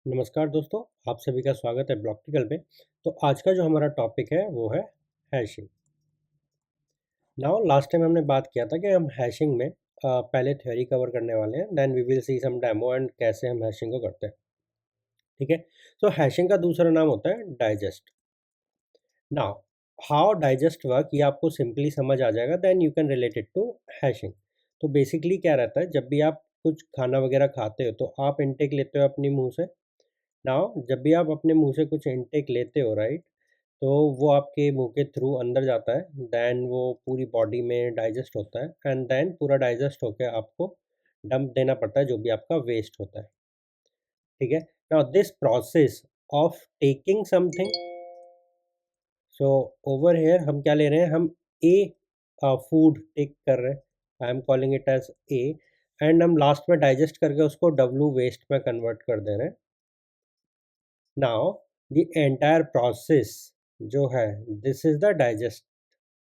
नमस्कार दोस्तों, आप सभी का स्वागत है ब्लॉक्टिकल में। तो आज का जो हमारा टॉपिक है वो है हैशिंग। नाउ लास्ट टाइम हमने बात किया था कि हम हैशिंग में पहले थ्योरी कवर करने वाले हैं, then we will see some demo and कैसे हम हैशिंग को करते हैं। ठीक है। तो हैशिंग का दूसरा नाम होता है digest. Now how digest work ये आपको सिंपली समझ आ जाएगा, then you can relate it to hashing. तो बेसिकली क्या रहता है, जब भी आप कुछ खाना वगैरह खाते हो तो आप इनटेक लेते हो अपनी मुंह से। नाउ जब भी आप अपने मुंह से कुछ इनटेक लेते हो, राइट, तो वो आपके मुंह के थ्रू अंदर जाता है, देन वो पूरी बॉडी में डाइजेस्ट होता है एंड देन पूरा डाइजेस्ट होकर आपको डंप देना पड़ता है जो भी आपका वेस्ट होता है। ठीक है। Now this process of taking something, so over here हम क्या ले रहे हैं, हम ए फूड टेक कर रहे हैं, I am calling it as a, and हम लास्ट में डाइजेस्ट करके उसको डब्ल्यू वेस्ट में कन्वर्ट कर दे रहे हैं। नाउ द एंटायर प्रोसेस जो है, this is the digest,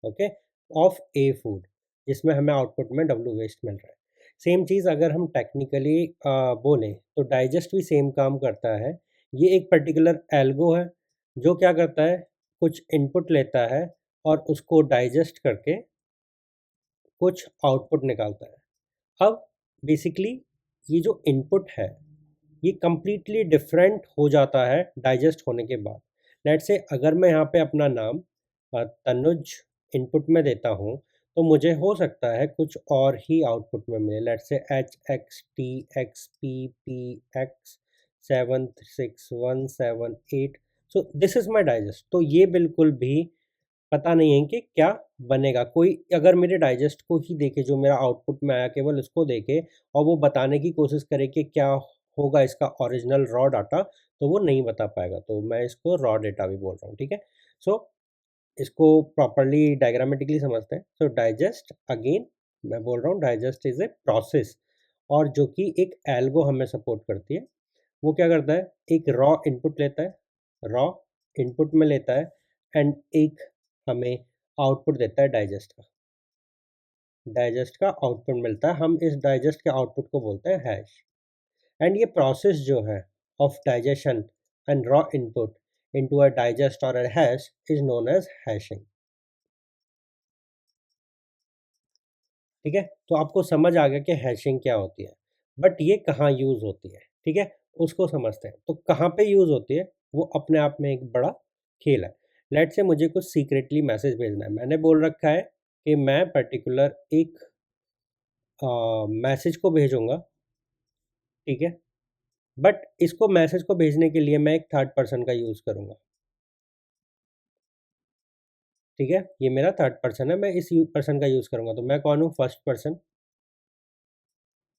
okay, of A food, जिसमें हमें आउटपुट में डब्ल्यू वेस्ट मिल रहा है। सेम चीज़ अगर हम टेक्निकली बोलें तो डाइजेस्ट भी सेम काम करता है। ये एक पर्टिकुलर एल्गो है जो क्या करता है, कुछ इनपुट लेता है और उसको डाइजेस्ट करके कुछ आउटपुट निकालता है। अब बेसिकली ये जो इनपुट है ये कंप्लीटली डिफरेंट हो जाता है डाइजेस्ट होने के बाद। लेट्स से अगर मैं यहाँ पे अपना नाम तनुज इनपुट में देता हूँ तो मुझे हो सकता है कुछ और ही आउटपुट में मिले। Let's say HXTXPPX 76178। So this is my digest. तो ये बिल्कुल भी पता नहीं है कि क्या बनेगा। कोई अगर मेरे डाइजेस्ट को ही देखे, जो मेरा आउटपुट में आया केवल उसको देखे और वो बताने की कोशिश करे कि क्या होगा इसका ओरिजिनल रॉ डाटा, तो वो नहीं बता पाएगा। तो मैं इसको रॉ डेटा भी बोल रहा हूँ। ठीक है। सो इसको प्रॉपरली डायग्रामेटिकली समझते हैं। सो डाइजेस्ट अगेन मैं बोल रहा हूँ, डाइजेस्ट इज ए प्रोसेस और जो कि एक एल्गो हमें सपोर्ट करती है। वो क्या करता है, एक रॉ इनपुट लेता है, रॉ इनपुट में लेता है एंड एक हमें आउटपुट देता है डाइजेस्ट का आउटपुट मिलता है। हम इस डाइजेस्ट के आउटपुट को बोलते हैं हैश। एंड ये प्रोसेस जो है of digestion and raw input into a digest और a hash is known as hashing. ठीक है। तो आपको समझ आ गया कि हैशिंग क्या होती है, बट ये कहाँ यूज़ होती है। ठीक है, उसको समझते हैं। तो कहाँ पे यूज़ होती है वो अपने आप में एक बड़ा खेल है। लेट से मुझे कुछ सीक्रेटली मैसेज भेजना है, मैंने बोल रखा है कि मैं पर्टिकुलर एक मैसेज को भेजूंगा। ठीक है। बट इसको मैसेज को भेजने के लिए मैं एक थर्ड पर्सन का यूज़ करूंगा। ठीक है, ये मेरा थर्ड पर्सन है, मैं इस पर्सन का यूज़ करूंगा। तो मैं कौन हूँ, फर्स्ट पर्सन।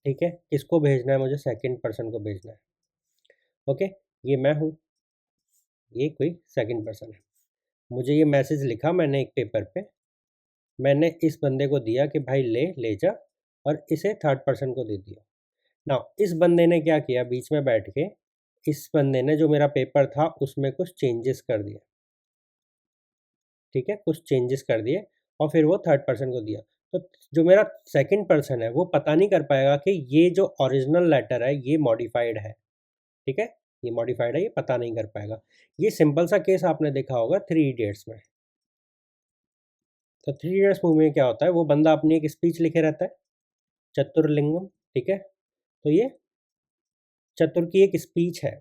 ठीक है, किसको भेजना है, मुझे सेकंड पर्सन को भेजना है। ओके, ये मैं हूँ, ये कोई सेकंड पर्सन है। मुझे ये मैसेज लिखा मैंने एक पेपर पे, मैंने इस बंदे को दिया कि भाई ले ले जा, और इसे थर्ड पर्सन को दे दिया। नाउ इस बंदे ने क्या किया, बीच में बैठ के इस बंदे ने जो मेरा पेपर था उसमें कुछ चेंजेस कर दिए। ठीक है, कुछ चेंजेस कर दिए और फिर वो थर्ड पर्सन को दिया। तो जो मेरा सेकंड पर्सन है वो पता नहीं कर पाएगा कि ये जो ओरिजिनल लेटर है ये मॉडिफाइड है। ठीक है, ये मॉडिफाइड है, ये पता नहीं कर पाएगा। ये सिंपल सा केस आपने देखा होगा थ्री इडियट्स में। तो थ्री इडियट्स मूवी में क्या होता है, वो बंदा अपनी एक स्पीच लिखे रहता है, चतुर्लिंगम। ठीक है, तो ये चतुर की एक स्पीच है।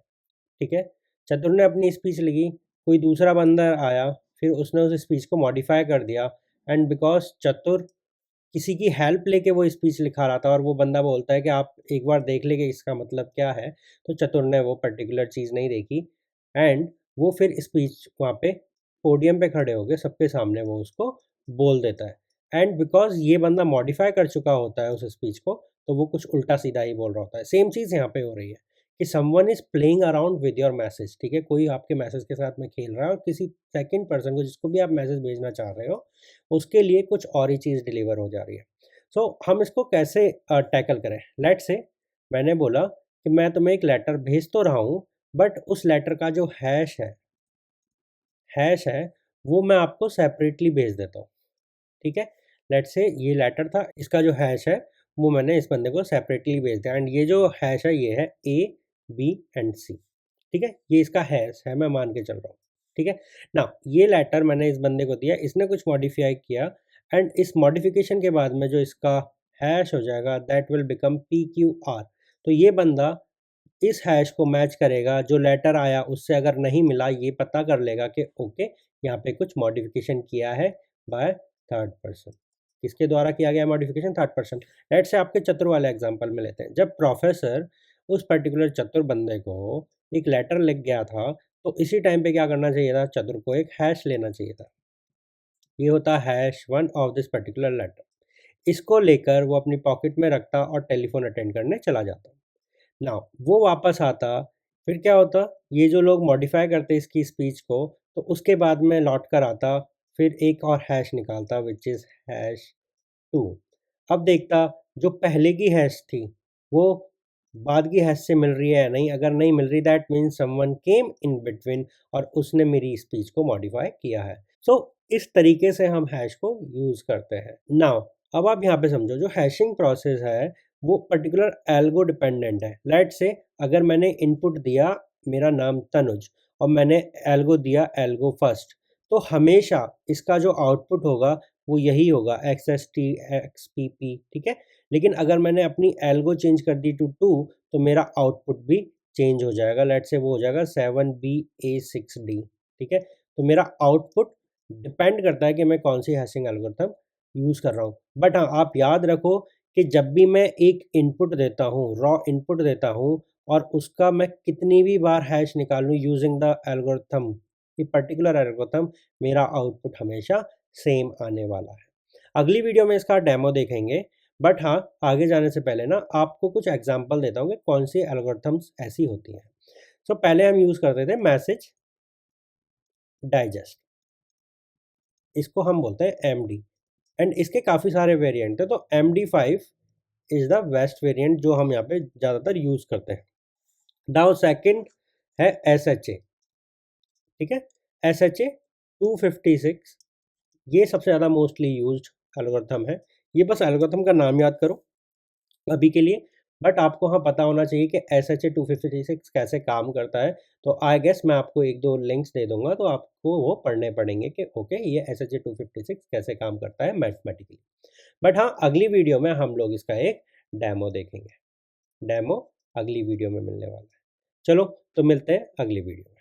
ठीक है, चतुर ने अपनी स्पीच लिखी, कोई दूसरा बंदा आया, फिर उसने उस स्पीच को मॉडिफाई कर दिया। एंड बिकॉज चतुर किसी की हेल्प लेके वो स्पीच लिखा रहा था और वो बंदा बोलता है कि आप एक बार देख लेंगे इसका मतलब क्या है, तो चतुर ने वो पर्टिकुलर चीज़ नहीं देखी एंड वो फिर स्पीच वहाँ पे पोडियम पे खड़े होके सबके सामने वो उसको बोल देता है। एंड बिकॉज ये बंदा मॉडिफाई कर चुका होता है उस स्पीच को, तो वो कुछ उल्टा सीधा ही बोल रहा होता है। सेम चीज़ यहाँ पे हो रही है कि someone is playing around with your message. ठीक है, कोई आपके मैसेज के साथ में खेल रहा है और किसी सेकंड पर्सन को, जिसको भी आप मैसेज भेजना चाह रहे हो, उसके लिए कुछ और ही चीज़ डिलीवर हो जा रही है। सो हम इसको कैसे टैकल करें। लेट से मैंने बोला कि मैं तुम्हें एक लेटर भेज तो रहा हूँ, बट उस लेटर का जो हैश है वो मैं आपको सेपरेटली भेज देता हूँ। ठीक है, लेट से ये लेटर था, इसका जो हैश है वो मैंने इस बंदे को सेपरेटली भेज दिया एंड ये जो हैश है ये है A B and C। ठीक है, ये इसका हैश है, मैं मान के चल रहा हूँ, ठीक है। ना ये लेटर मैंने इस बंदे को दिया, इसने कुछ मॉडिफाई किया एंड इस मॉडिफिकेशन के बाद में जो इसका हैश हो जाएगा दैट विल बिकम PQR। तो ये बंदा इस हैश को मैच करेगा, जो लेटर आया उससे अगर नहीं मिला ये पता कर लेगा कि ओके यहाँ पे कुछ मॉडिफिकेशन किया है बाय थर्ड पर्सन। किसके द्वारा किया गया मॉडिफिकेशन? Third person. लेट से आपके चतुर वाले एग्जांपल में लेते हैं। जब प्रोफेसर उस पर्टिकुलर चतुर बंदे को एक लेटर लिख गया था तो इसी टाइम पे क्या करना चाहिए था? चतुर को एक हैश लेना चाहिए था। ये होता है hash one of this particular letter. इसको लेकर वो अपनी पॉकेट में रखता और टेलीफोन अटेंड करने चला जाता। नाउ वो वापस आता, फिर क्या होता? ये जो लोग मॉडिफाई करते इसकी स्पीच को, तो उसके बाद में लौट कर आता, फिर एक और हैश निकालता विच इज़ हैश 2। अब देखता जो पहले की हैश थी वो बाद की हैश से मिल रही है या नहीं। अगर नहीं मिल रही that means someone came in between और उसने मेरी स्पीच को मॉडिफाई किया है। सो इस तरीके से हम हैश को यूज़ करते हैं। नाउ अब आप यहाँ पे समझो जो हैशिंग प्रोसेस है वो पर्टिकुलर एल्गो डिपेंडेंट है। लेट्स से अगर मैंने इनपुट दिया मेरा नाम तनुज और मैंने एल्गो दिया एल्गो फर्स्ट, तो हमेशा इसका जो आउटपुट होगा वो यही होगा XST XPP, ठीक है। लेकिन अगर मैंने अपनी एल्गो चेंज कर दी टू 2 तो मेरा आउटपुट भी चेंज हो जाएगा। लेट्स से वो हो जाएगा 7BA6D, ठीक है। तो मेरा आउटपुट डिपेंड करता है कि मैं कौन सी हैशिंग एल्गोरिथम यूज़ कर रहा हूँ। बट हाँ आप याद रखो कि जब भी मैं एक इनपुट देता हूँ, रॉ इनपुट देता हूँ और उसका मैं कितनी भी बार हैश निकालूँ यूजिंग द एल्गोरिथम, ये पर्टिकुलर एल्गोरिथम, मेरा आउटपुट हमेशा सेम आने वाला है। अगली वीडियो में इसका डेमो देखेंगे। बट हाँ आगे जाने से पहले ना आपको कुछ एग्जांपल देता हूँ कि कौन सी एल्गोरिथम्स ऐसी होती हैं। सो पहले हम यूज़ करते थे मैसेज डाइजेस्ट, इसको हम बोलते हैं MD एंड इसके काफ़ी सारे वेरिएंट हैं। तो MD5 is the best variant जो हम यहाँ पे ज़्यादातर यूज़ करते हैं। नाउ सेकंड है SHA, ठीक है। SHA 256 ये सबसे ज़्यादा मोस्टली यूज्ड एल्गोरिथम है। ये बस एल्गोरिथम का नाम याद करो अभी के लिए। बट आपको हाँ पता होना चाहिए कि SHA 256 कैसे काम करता है। तो आई गेस मैं आपको एक दो लिंक्स दे दूंगा तो आपको वो पढ़ने पड़ेंगे कि ओके ये SHA 256 कैसे काम करता है मैथमेटिकली। बट हाँ अगली वीडियो में हम लोग इसका एक डेमो देखेंगे। डेमो अगली वीडियो में मिलने वाला है। चलो तो मिलते हैं अगली वीडियो।